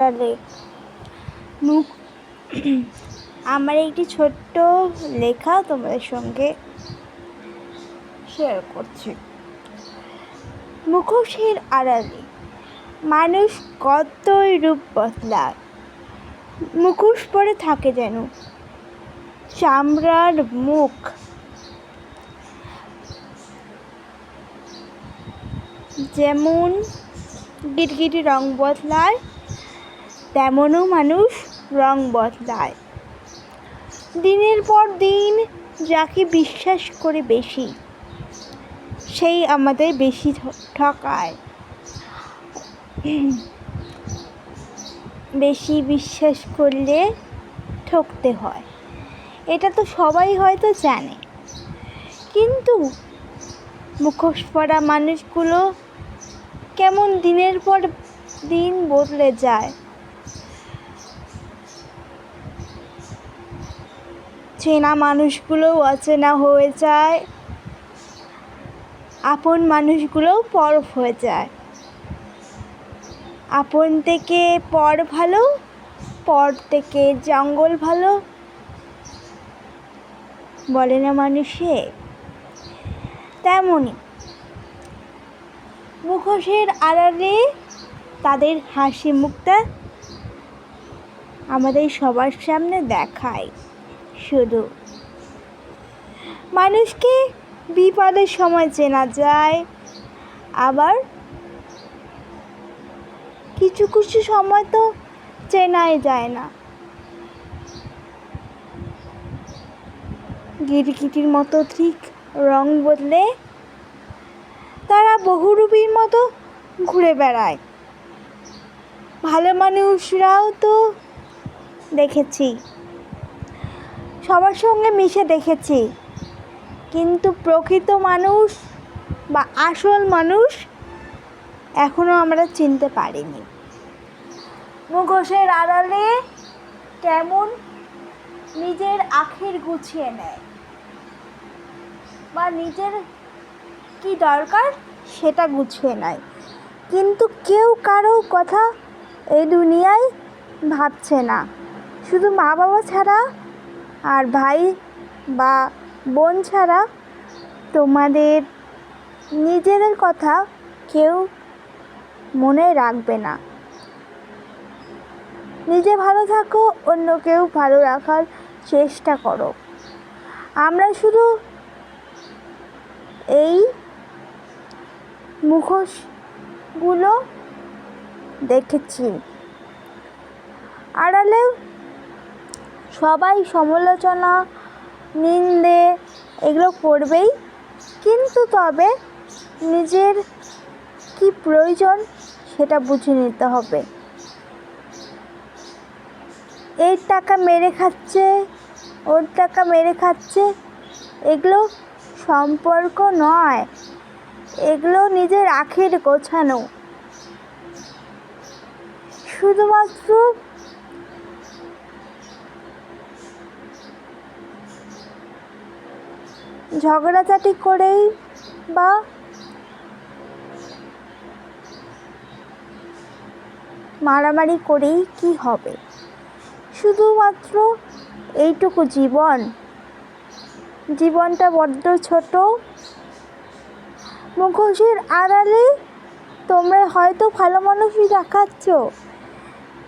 তাহলে মুখ আমার একটি ছোট্ট লেখা তোমাদের সঙ্গে শেয়ার করছি। মুখোশের আড়ালে মানুষ কতই রূপ বদলায়। মুখোশ পরে থাকে যেন চামড়ার মুখ, যেমন গিরগিটি রং বদলায় তেমনও মানুষ রং বদলায়। দিনের পর দিন যাকে বিশ্বাস করে বেশি, সেই আমাদের বেশি ঠকায়। বেশি বিশ্বাস করলে ঠকতে হয়, এটা তো সবাই হয়তো জানে, কিন্তু মুখোশ পরা মানুষগুলো কেমন দিনের পর দিন বদলে যায়। চেনা মানুষগুলোও অচেনা হয়ে যায়, আপন মানুষগুলোও পর হয়ে যায়। আপন থেকে পর ভালো, পর থেকে জঙ্গল ভালো বলে না মানুষে, তেমনই মুখোশের আড়ালে তাদের হাসি মুখটা আমাদের সবার সামনে দেখায়। শুধু মানুষকে বিপদের সময় চেনা যায়, আবার কিছু কিছু সময় তো চেনাই যায় না। গিরগিটির মতো ঠিক রং বদলে তারা বহুরূপীর মতো ঘুরে বেড়ায়। ভালো মানুষরাও তো দেখেছি, সবার সঙ্গে মিশে দেখেছি, কিন্তু প্রকৃত মানুষ বা আসল মানুষ এখনো আমরা চিনতে পারিনি। মুখোশের আড়ালে কেমন নিজের আখের গুছিয়ে নেয়, বা নিজের কি দরকার সেটা গুছিয়ে নেয়, কিন্তু কেউ কারো কথা এই দুনিয়ায় ভাবছে না। শুধু মা বাবা ছাড়া আর ভাই বা বোন ছাড়া তোমাদের নিজেদের কথা কেউ মনে রাখবে না। নিজে ভালো থাকো, অন্য কেউ ভালো রাখার চেষ্টা করো। আমরা শুধু এই মুখোশগুলো দেখেছি, আড়ালে সবাই সমালোচনা নিন্দে এগুলো করবেই, কিন্তু তবে নিজের কি প্রয়োজন সেটা বুঝে নিতে হবে। এর টাকা মেরে খাচ্ছে, ওর টাকা মেরে খাচ্ছে, এগুলো সম্পর্ক নয়, এগুলো নিজের আখের গোছানো। শুধুমাত্র ঝগড়াঝাটি করেই বা মারামারি করেই কি হবে? শুধুমাত্র এইটুকু জীবনটা বড্ড ছোট। মুখোশের আড়ালে তোমরা হয়তো ভালো মানুষই দেখাচ্ছ,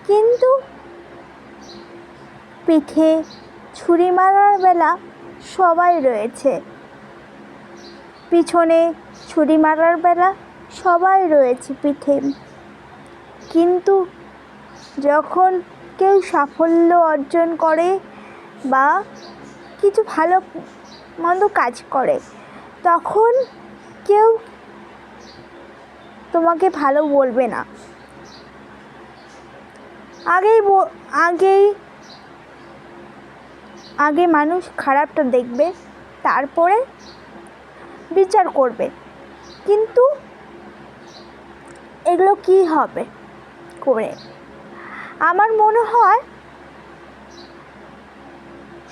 কিন্তু পিঠে ছুরি মারার বেলা সবাই রয়েছে, পিছনে ছুরি মারার বেলা সবাই রয়েছে পিঠে। কিন্তু যখন কেউ সাফল্য অর্জন করে বা কিছু ভালো মন্দ কাজ করে, তখন কেউ তোমাকে ভালো বলবে না। আগে মানুষ খারাপটা দেখবে, তারপরে বিচার করবে। কিন্তু এগুলো কি হবে করে? আমার মনে হয়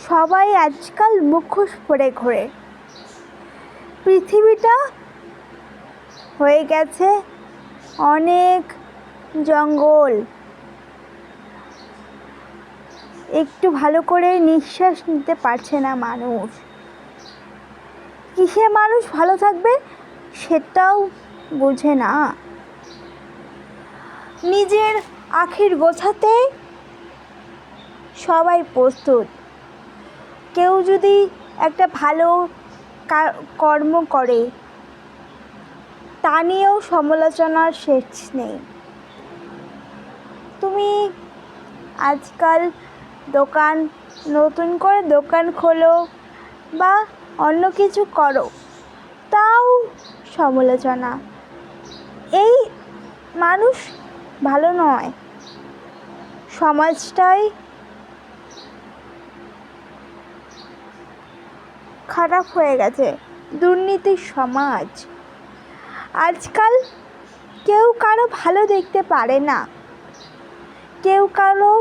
সবাই আজকাল মুখোশ পরে ঘোরে। পৃথিবীটা হয়ে গেছে অনেক জঙ্গল, একটু ভালো করে নিঃশ্বাস নিতে পারছে না মানুষ। কিসে মানুষ ভালো থাকবে সেটাও বোঝে না। নিজের আখির গোছাতে সবাই প্রস্তুত। কেউ যদি একটা ভালো কর্ম করে তা নিয়েও সমালোচনার শেষ নেই। তুমি আজকাল নতুন করে দোকান খোলো বা অন্য কিছু করো, তাও সমালোচনা। এই মানুষ ভালো নয়, সমাজটাই খারাপ হয়ে গেছে, দুর্নীতির সমাজ। আজকাল কেউ কারো ভালো দেখতে পারে না, কেউ কারো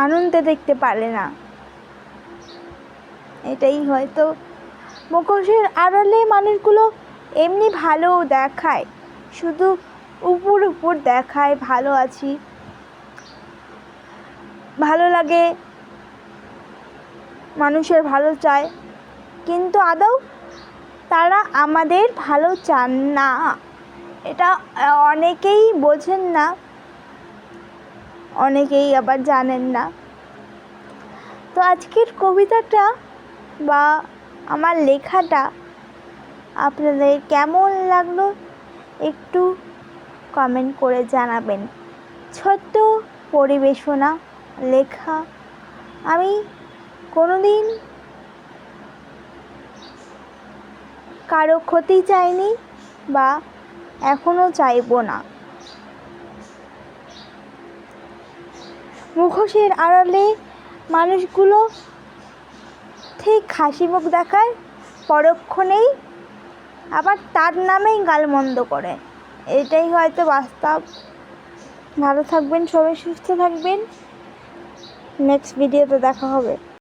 আনন্দে দেখতে পারে না। এটাই হয়তো মুখোশের আড়ালে মানুষগুলো এমনি ভালো দেখায়, শুধু উপর দেখায় ভালো আছি, ভালো লাগে, মানুষের ভালো চায়, কিন্তু আদৌ তারা আমাদের ভালো চান না। এটা অনেকেই বোঝেন না, অনেকেই আবার জানেন না। তো আজকের কবিতাটা বা আমার লেখাটা আপনাদের কেমন লাগলো একটু কমেন্ট করে জানাবেন। ছোট্ট পরিবেশনা লেখা, আমি কোনোদিন কারো ক্ষতি চাইনি বা এখনও চাইবো না। মুখোশের আড়ালে মানুষগুলো ঠিক হাসি মুখ দেখায়, পরক্ষণেই আবার তার নামেই গালমন্দ করে। এটাই হয়তো বাস্তব। ভালো থাকবেন, সবাই সুস্থ থাকবেন। নেক্সট ভিডিওতে দেখা হবে।